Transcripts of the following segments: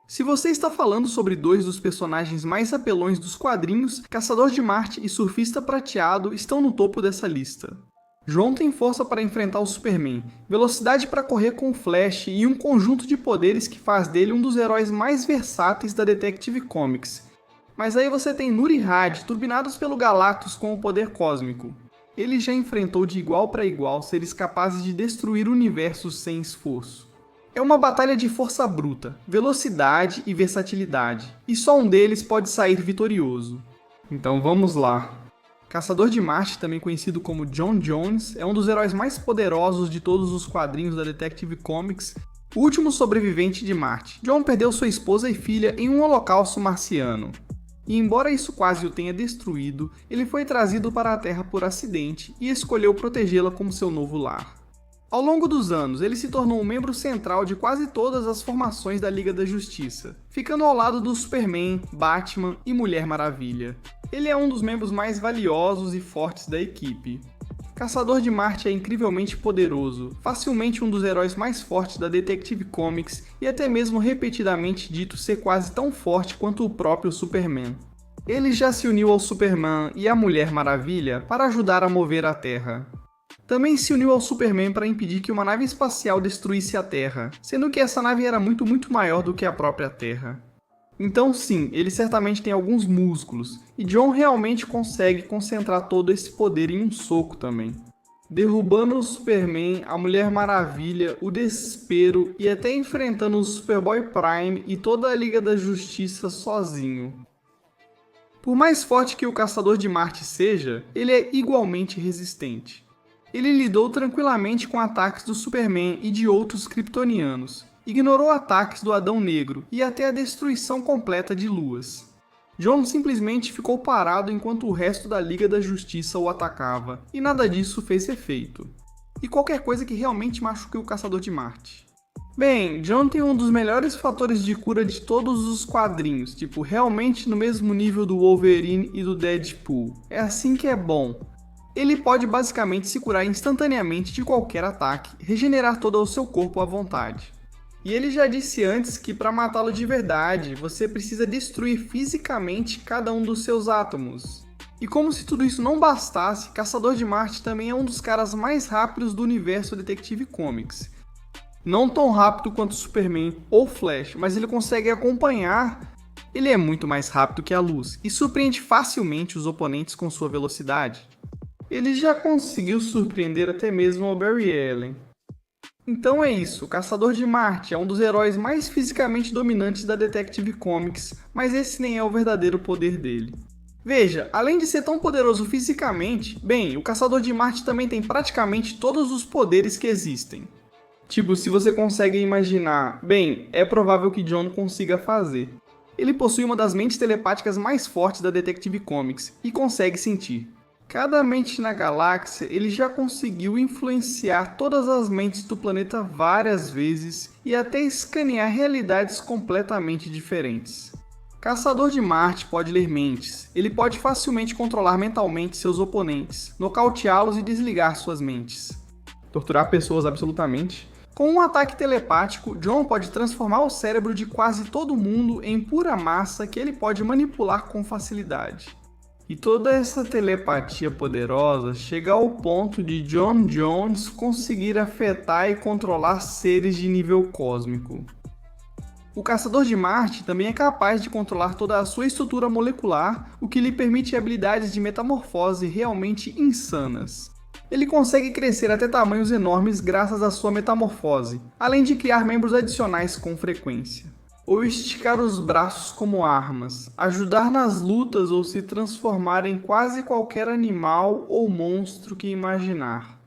Se você está falando sobre dois dos personagens mais apelões dos quadrinhos, Caçador de Marte e Surfista Prateado estão no topo dessa lista. John tem força para enfrentar o Superman, velocidade para correr com o Flash e um conjunto de poderes que faz dele um dos heróis mais versáteis da Detective Comics. Mas aí você tem Nur e Had, turbinados pelo Galactus com o poder cósmico. Ele já enfrentou de igual para igual seres capazes de destruir universos sem esforço. É uma batalha de força bruta, velocidade e versatilidade, e só um deles pode sair vitorioso. Então vamos lá. Caçador de Marte, também conhecido como John Jones, é um dos heróis mais poderosos de todos os quadrinhos da Detective Comics, o último sobrevivente de Marte. John perdeu sua esposa e filha em um holocausto marciano. E embora isso quase o tenha destruído, ele foi trazido para a Terra por acidente e escolheu protegê-la como seu novo lar. Ao longo dos anos, ele se tornou um membro central de quase todas as formações da Liga da Justiça, ficando ao lado do Superman, Batman e Mulher Maravilha. Ele é um dos membros mais valiosos e fortes da equipe. Caçador de Marte é incrivelmente poderoso, facilmente um dos heróis mais fortes da Detective Comics e até mesmo repetidamente dito ser quase tão forte quanto o próprio Superman. Ele já se uniu ao Superman e à Mulher Maravilha para ajudar a mover a Terra. Também se uniu ao Superman para impedir que uma nave espacial destruísse a Terra, sendo que essa nave era muito maior do que a própria Terra. Então sim, ele certamente tem alguns músculos, e John realmente consegue concentrar todo esse poder em um soco também. Derrubando o Superman, a Mulher Maravilha, o Desespero e até enfrentando o Superboy Prime e toda a Liga da Justiça sozinho. Por mais forte que o Caçador de Marte seja, ele é igualmente resistente. Ele lidou tranquilamente com ataques do Superman e de outros kryptonianos, ignorou ataques do Adão Negro e até a destruição completa de luas. John simplesmente ficou parado enquanto o resto da Liga da Justiça o atacava, e nada disso fez efeito. E qualquer coisa que realmente machuque o Caçador de Marte. Bem, John tem um dos melhores fatores de cura de todos os quadrinhos, tipo, realmente no mesmo nível do Wolverine e do Deadpool. É assim que é bom. Ele pode basicamente se curar instantaneamente de qualquer ataque, regenerar todo o seu corpo à vontade. E ele já disse antes que para matá-lo de verdade, você precisa destruir fisicamente cada um dos seus átomos. E como se tudo isso não bastasse, Caçador de Marte também é um dos caras mais rápidos do universo Detective Comics. Não tão rápido quanto Superman ou Flash, mas ele consegue acompanhar. Ele é muito mais rápido que a luz e surpreende facilmente os oponentes com sua velocidade. Ele já conseguiu surpreender até mesmo o Barry Allen. Então é isso, o Caçador de Marte é um dos heróis mais fisicamente dominantes da Detective Comics, mas esse nem é o verdadeiro poder dele. Veja, além de ser tão poderoso fisicamente, bem, o Caçador de Marte também tem praticamente todos os poderes que existem. Tipo, se você consegue imaginar, bem, é provável que John consiga fazer. Ele possui uma das mentes telepáticas mais fortes da Detective Comics e consegue sentir. Cada mente na galáxia, ele já conseguiu influenciar todas as mentes do planeta várias vezes e até escanear realidades completamente diferentes. Caçador de Marte pode ler mentes, ele pode facilmente controlar mentalmente seus oponentes, nocauteá-los e desligar suas mentes. Torturar pessoas absolutamente. Com um ataque telepático, John pode transformar o cérebro de quase todo mundo em pura massa que ele pode manipular com facilidade. E toda essa telepatia poderosa chega ao ponto de John Jones conseguir afetar e controlar seres de nível cósmico. O Caçador de Marte também é capaz de controlar toda a sua estrutura molecular, o que lhe permite habilidades de metamorfose realmente insanas. Ele consegue crescer até tamanhos enormes graças à sua metamorfose, além de criar membros adicionais com frequência. Ou esticar os braços como armas, ajudar nas lutas ou se transformar em quase qualquer animal ou monstro que imaginar.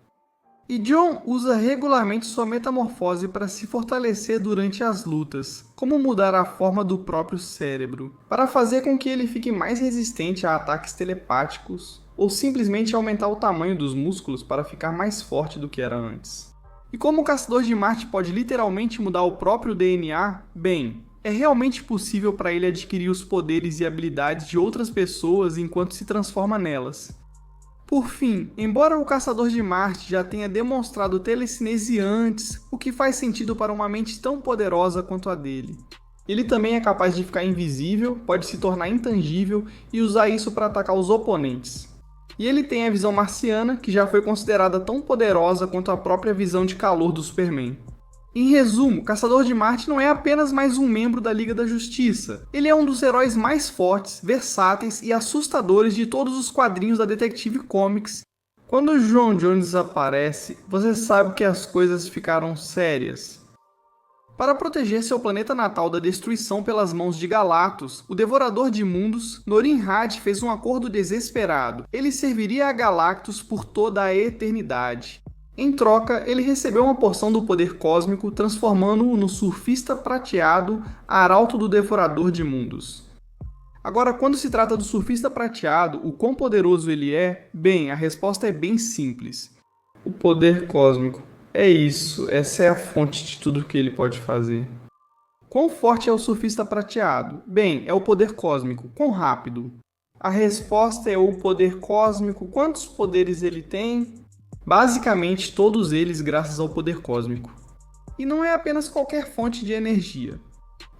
E John usa regularmente sua metamorfose para se fortalecer durante as lutas, como mudar a forma do próprio cérebro, para fazer com que ele fique mais resistente a ataques telepáticos, ou simplesmente aumentar o tamanho dos músculos para ficar mais forte do que era antes. E como o Caçador de Marte pode literalmente mudar o próprio DNA, bem, é realmente possível para ele adquirir os poderes e habilidades de outras pessoas enquanto se transforma nelas. Por fim, embora o Caçador de Marte já tenha demonstrado telecinese antes, o que faz sentido para uma mente tão poderosa quanto a dele. Ele também é capaz de ficar invisível, pode se tornar intangível e usar isso para atacar os oponentes. E ele tem a visão marciana, que já foi considerada tão poderosa quanto a própria visão de calor do Superman. Em resumo, Caçador de Marte não é apenas mais um membro da Liga da Justiça. Ele é um dos heróis mais fortes, versáteis e assustadores de todos os quadrinhos da Detective Comics. Quando o J'onn J'onzz aparece, você sabe que as coisas ficaram sérias. Para proteger seu planeta natal da destruição pelas mãos de Galactus, o Devorador de Mundos, Norin-Radd fez um acordo desesperado. Ele serviria a Galactus por toda a eternidade. Em troca, ele recebeu uma porção do poder cósmico, transformando-o no Surfista Prateado, arauto do Devorador de Mundos. Agora, quando se trata do Surfista Prateado, o quão poderoso ele é? Bem, a resposta é bem simples. O poder cósmico. É isso, essa é a fonte de tudo que ele pode fazer. Quão forte é o Surfista Prateado? Bem, é o poder cósmico. Quão rápido? A resposta é o poder cósmico. Quantos poderes ele tem? Basicamente, todos eles graças ao poder cósmico. E não é apenas qualquer fonte de energia.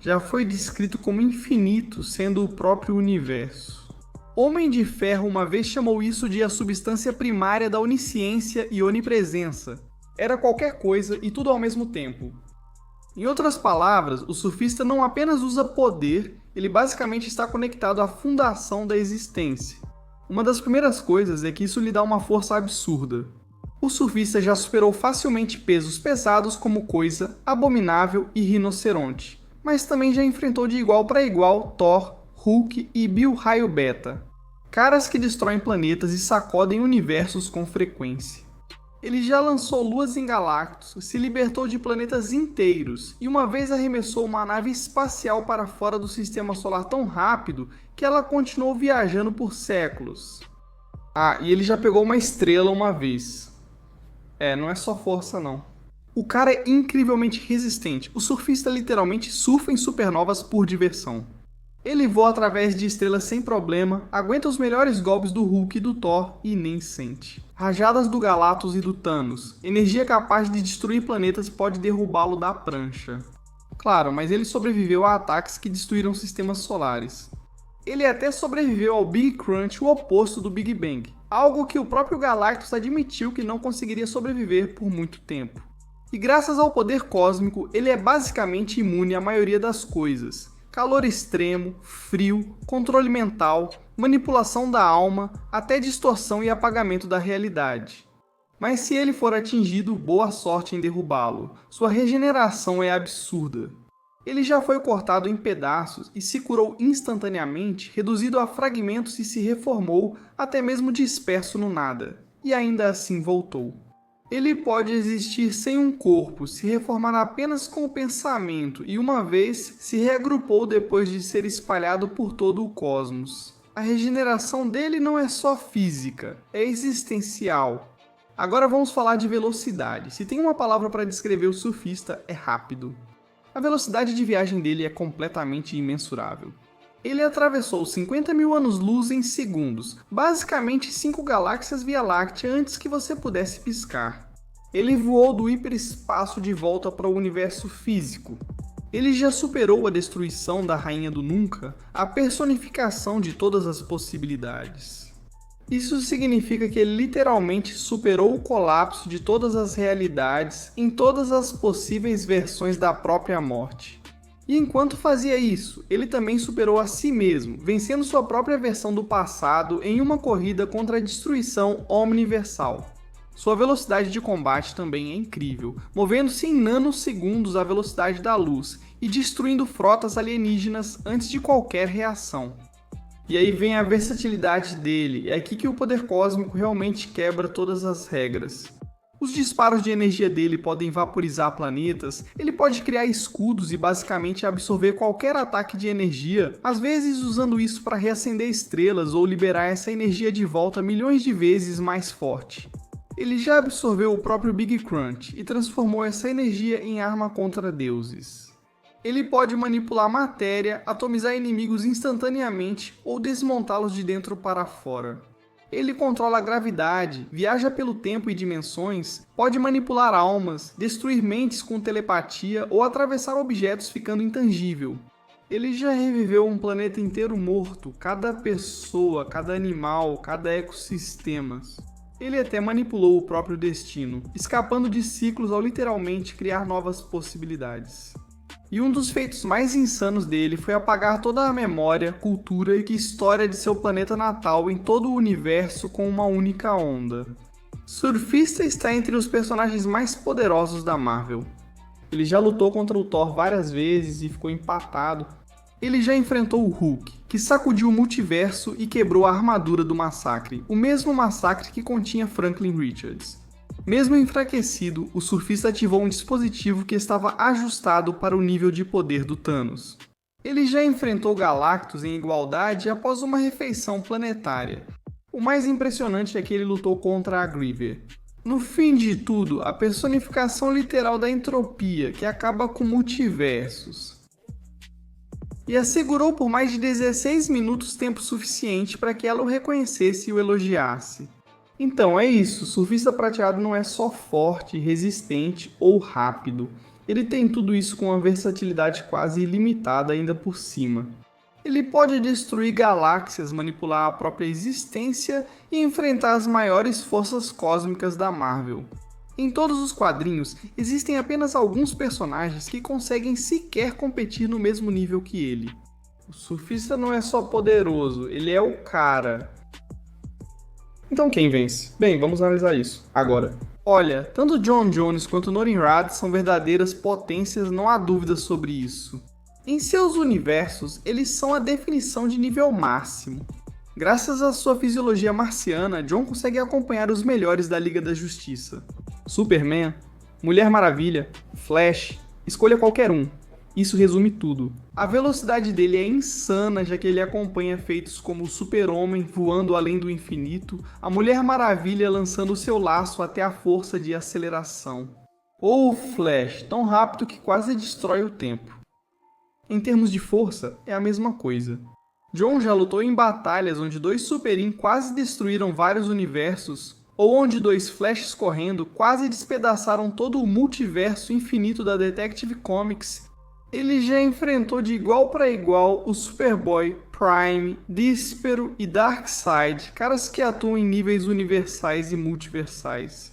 Já foi descrito como infinito, sendo o próprio universo. Homem de Ferro uma vez chamou isso de a substância primária da onisciência e onipresença. Era qualquer coisa e tudo ao mesmo tempo. Em outras palavras, o surfista não apenas usa poder, ele basicamente está conectado à fundação da existência. Uma das primeiras coisas é que isso lhe dá uma força absurda. O surfista já superou facilmente pesos pesados como Coisa, Abominável e Rinoceronte, mas também já enfrentou de igual para igual Thor, Hulk e Bill Raio Beta, caras que destroem planetas e sacodem universos com frequência. Ele já lançou luas em Galactus, se libertou de planetas inteiros e uma vez arremessou uma nave espacial para fora do sistema solar tão rápido que ela continuou viajando por séculos. Ah, e ele já pegou uma estrela uma vez. Não é só força não. O cara é incrivelmente resistente, o surfista literalmente surfa em supernovas por diversão. Ele voa através de estrelas sem problema, aguenta os melhores golpes do Hulk e do Thor e nem sente. Rajadas do Galactus e do Thanos, energia capaz de destruir planetas pode derrubá-lo da prancha. Claro, mas ele sobreviveu a ataques que destruíram sistemas solares. Ele até sobreviveu ao Big Crunch, o oposto do Big Bang, algo que o próprio Galactus admitiu que não conseguiria sobreviver por muito tempo. E graças ao poder cósmico, ele é basicamente imune à maioria das coisas. Calor extremo, frio, controle mental, manipulação da alma, até distorção e apagamento da realidade. Mas se ele for atingido, boa sorte em derrubá-lo. Sua regeneração é absurda. Ele já foi cortado em pedaços e se curou instantaneamente, reduzido a fragmentos e se reformou, até mesmo disperso no nada. E ainda assim voltou. Ele pode existir sem um corpo, se reformar apenas com o pensamento e uma vez se reagrupou depois de ser espalhado por todo o cosmos. A regeneração dele não é só física, é existencial. Agora vamos falar de velocidade. Se tem uma palavra para descrever o surfista, é rápido. A velocidade de viagem dele é completamente imensurável. Ele atravessou 50 mil anos-luz em segundos, basicamente 5 galáxias Via Láctea antes que você pudesse piscar. Ele voou do hiperespaço de volta para o universo físico. Ele já superou a destruição da Rainha do Nunca, a personificação de todas as possibilidades. Isso significa que ele literalmente superou o colapso de todas as realidades em todas as possíveis versões da própria morte. E enquanto fazia isso, ele também superou a si mesmo, vencendo sua própria versão do passado em uma corrida contra a destruição omniversal. Sua velocidade de combate também é incrível, movendo-se em nanosegundos à velocidade da luz e destruindo frotas alienígenas antes de qualquer reação. E aí vem a versatilidade dele, é aqui que o poder cósmico realmente quebra todas as regras. Os disparos de energia dele podem vaporizar planetas, ele pode criar escudos e basicamente absorver qualquer ataque de energia, às vezes usando isso para reacender estrelas ou liberar essa energia de volta milhões de vezes mais forte. Ele já absorveu o próprio Big Crunch e transformou essa energia em arma contra deuses. Ele pode manipular matéria, atomizar inimigos instantaneamente ou desmontá-los de dentro para fora. Ele controla a gravidade, viaja pelo tempo e dimensões, pode manipular almas, destruir mentes com telepatia ou atravessar objetos ficando intangível. Ele já reviveu um planeta inteiro morto, cada pessoa, cada animal, cada ecossistema. Ele até manipulou o próprio destino, escapando de ciclos ao literalmente criar novas possibilidades. E um dos feitos mais insanos dele foi apagar toda a memória, cultura e história de seu planeta natal em todo o universo com uma única onda. Surfista está entre os personagens mais poderosos da Marvel. Ele já lutou contra o Thor várias vezes e ficou empatado. Ele já enfrentou o Hulk, que sacudiu o multiverso e quebrou a armadura do Massacre, o mesmo Massacre que continha Franklin Richards. Mesmo enfraquecido, o surfista ativou um dispositivo que estava ajustado para o nível de poder do Thanos. Ele já enfrentou Galactus em igualdade após uma refeição planetária. O mais impressionante é que ele lutou contra a Griever. No fim de tudo, a personificação literal da entropia, que acaba com multiversos. E assegurou por mais de 16 minutos tempo suficiente para que ela o reconhecesse e o elogiasse. Então é isso, o surfista prateado não é só forte, resistente ou rápido. Ele tem tudo isso com uma versatilidade quase ilimitada ainda por cima. Ele pode destruir galáxias, manipular a própria existência e enfrentar as maiores forças cósmicas da Marvel. Em todos os quadrinhos, existem apenas alguns personagens que conseguem sequer competir no mesmo nível que ele. O surfista não é só poderoso, ele é o cara. Então quem vence? Bem, vamos analisar isso agora. Olha, tanto John Jones quanto Norrin Radd são verdadeiras potências, não há dúvida sobre isso. Em seus universos, eles são a definição de nível máximo. Graças à sua fisiologia marciana, John consegue acompanhar os melhores da Liga da Justiça. Superman, Mulher Maravilha, Flash, escolha qualquer um. Isso resume tudo. A velocidade dele é insana, já que ele acompanha feitos como o Super-Homem voando além do infinito, a Mulher Maravilha lançando seu laço até a força de aceleração. Ou o Flash, tão rápido que quase destrói o tempo. Em termos de força, é a mesma coisa. John já lutou em batalhas onde dois Super-In quase destruíram vários universos, ou onde dois Flashes correndo quase despedaçaram todo o multiverso infinito da Detective Comics. Ele já enfrentou de igual para igual o Superboy, Prime, Díspero e Darkseid, caras que atuam em níveis universais e multiversais.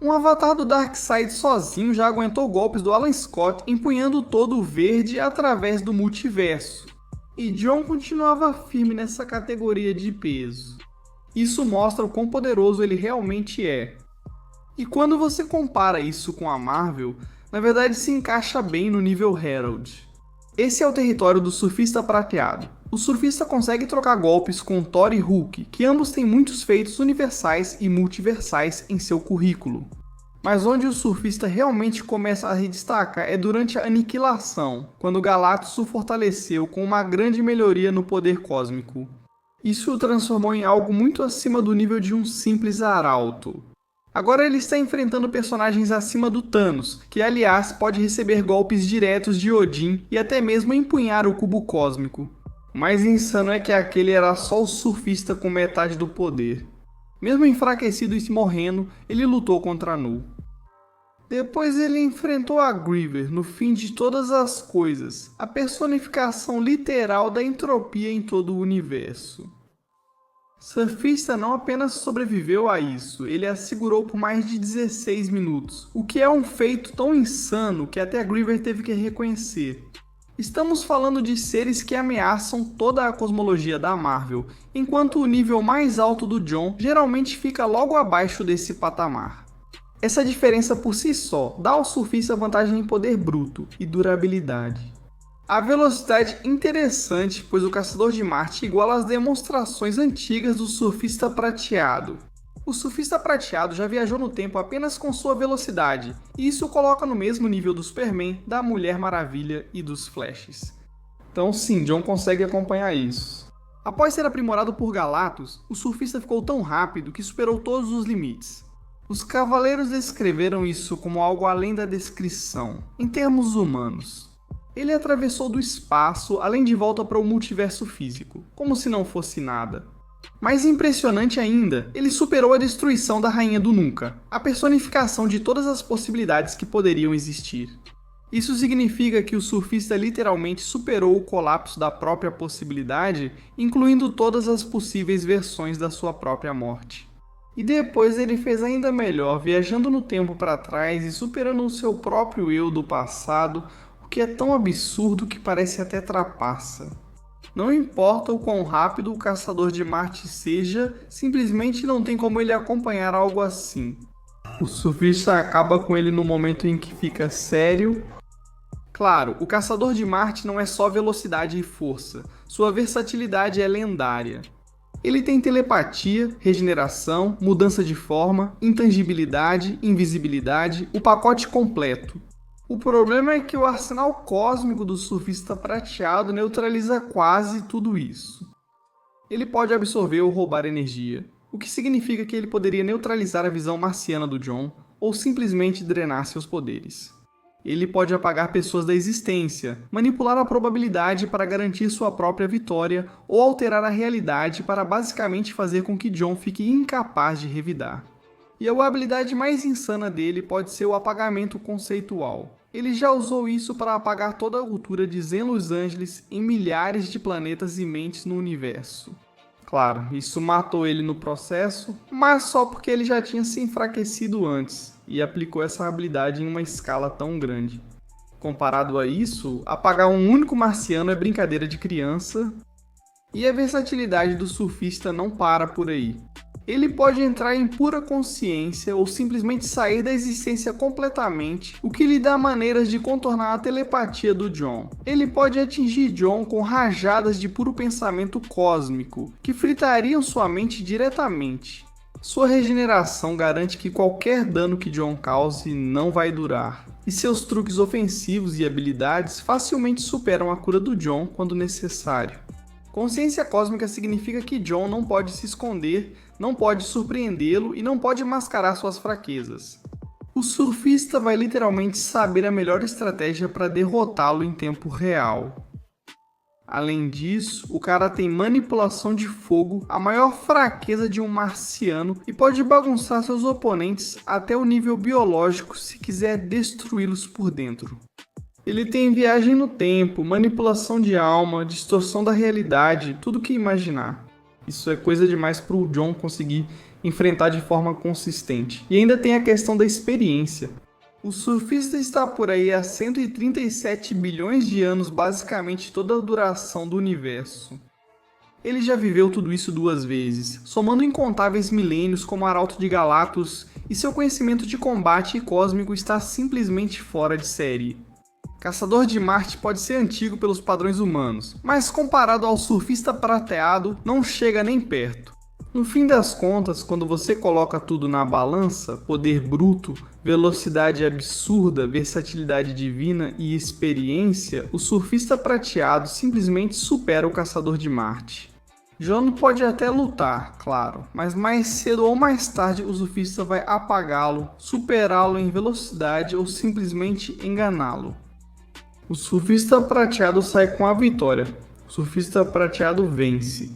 Um avatar do Darkseid sozinho já aguentou golpes do Alan Scott empunhando todo o verde através do multiverso. E John continuava firme nessa categoria de peso. Isso mostra o quão poderoso ele realmente é. E quando você compara isso com a Marvel, na verdade se encaixa bem no nível Herald. Esse é o território do surfista prateado. O surfista consegue trocar golpes com Thor e Hulk, que ambos têm muitos feitos universais e multiversais em seu currículo. Mas onde o surfista realmente começa a se destacar é durante a aniquilação, quando Galactus o fortaleceu com uma grande melhoria no poder cósmico. Isso o transformou em algo muito acima do nível de um simples arauto. Agora ele está enfrentando personagens acima do Thanos, que aliás pode receber golpes diretos de Odin e até mesmo empunhar o cubo cósmico. O mais insano é que aquele era só o surfista com metade do poder. Mesmo enfraquecido e morrendo, ele lutou contra Null. Depois ele enfrentou a Griever no fim de todas as coisas, a personificação literal da entropia em todo o universo. Surfista não apenas sobreviveu a isso, ele a segurou por mais de 16 minutos, o que é um feito tão insano que até a Griever teve que reconhecer. Estamos falando de seres que ameaçam toda a cosmologia da Marvel, enquanto o nível mais alto do John geralmente fica logo abaixo desse patamar. Essa diferença por si só dá ao surfista vantagem em poder bruto e durabilidade. A velocidade interessante, pois o Caçador de Marte iguala as demonstrações antigas do surfista prateado. O surfista prateado já viajou no tempo apenas com sua velocidade, e isso o coloca no mesmo nível do Superman, da Mulher Maravilha e dos Flashes. Então sim, John consegue acompanhar isso. Após ser aprimorado por Galactus, o surfista ficou tão rápido que superou todos os limites. Os Cavaleiros descreveram isso como algo além da descrição, em termos humanos. Ele atravessou do espaço, além de volta para o multiverso físico, como se não fosse nada. Mais impressionante ainda, ele superou a destruição da Rainha do Nunca, a personificação de todas as possibilidades que poderiam existir. Isso significa que o surfista literalmente superou o colapso da própria possibilidade, incluindo todas as possíveis versões da sua própria morte. E depois ele fez ainda melhor, viajando no tempo para trás e superando o seu próprio eu do passado, o que é tão absurdo que parece até trapaça. Não importa o quão rápido o Caçador de Marte seja, simplesmente não tem como ele acompanhar algo assim. O surfista acaba com ele no momento em que fica sério. Claro, o Caçador de Marte não é só velocidade e força, sua versatilidade é lendária. Ele tem telepatia, regeneração, mudança de forma, intangibilidade, invisibilidade, o pacote completo. O problema é que o arsenal cósmico do surfista prateado neutraliza quase tudo isso. Ele pode absorver ou roubar energia, o que significa que ele poderia neutralizar a visão marciana do John ou simplesmente drenar seus poderes. Ele pode apagar pessoas da existência, manipular a probabilidade para garantir sua própria vitória ou alterar a realidade para basicamente fazer com que John fique incapaz de revidar. E a habilidade mais insana dele pode ser o apagamento conceitual. Ele já usou isso para apagar toda a cultura de Zen Los Angeles em milhares de planetas e mentes no universo. Claro, isso matou ele no processo, mas só porque ele já tinha se enfraquecido antes e aplicou essa habilidade em uma escala tão grande. Comparado a isso, apagar um único marciano é brincadeira de criança, e a versatilidade do surfista não para por aí. Ele pode entrar em pura consciência ou simplesmente sair da existência completamente, o que lhe dá maneiras de contornar a telepatia do John. Ele pode atingir John com rajadas de puro pensamento cósmico, que fritariam sua mente diretamente. Sua regeneração garante que qualquer dano que John cause não vai durar, e seus truques ofensivos e habilidades facilmente superam a cura do John quando necessário. Consciência cósmica significa que John não pode se esconder, não pode surpreendê-lo e não pode mascarar suas fraquezas. O surfista vai literalmente saber a melhor estratégia para derrotá-lo em tempo real. Além disso, o cara tem manipulação de fogo, a maior fraqueza de um marciano, e pode bagunçar seus oponentes até o nível biológico se quiser destruí-los por dentro. Ele tem viagem no tempo, manipulação de alma, distorção da realidade, tudo que imaginar. Isso é coisa demais para o John conseguir enfrentar de forma consistente. E ainda tem a questão da experiência. O surfista está por aí há 137 bilhões de anos, basicamente toda a duração do universo. Ele já viveu tudo isso 2 vezes, somando incontáveis milênios como Arauto de Galactus, e seu conhecimento de combate cósmico está simplesmente fora de série. Caçador de Marte pode ser antigo pelos padrões humanos, mas comparado ao surfista prateado, não chega nem perto. No fim das contas, quando você coloca tudo na balança, poder bruto, velocidade absurda, versatilidade divina e experiência, o surfista prateado simplesmente supera o Caçador de Marte. John pode até lutar, claro, mas mais cedo ou mais tarde o surfista vai apagá-lo, superá-lo em velocidade ou simplesmente enganá-lo. O surfista prateado sai com a vitória. O surfista prateado vence.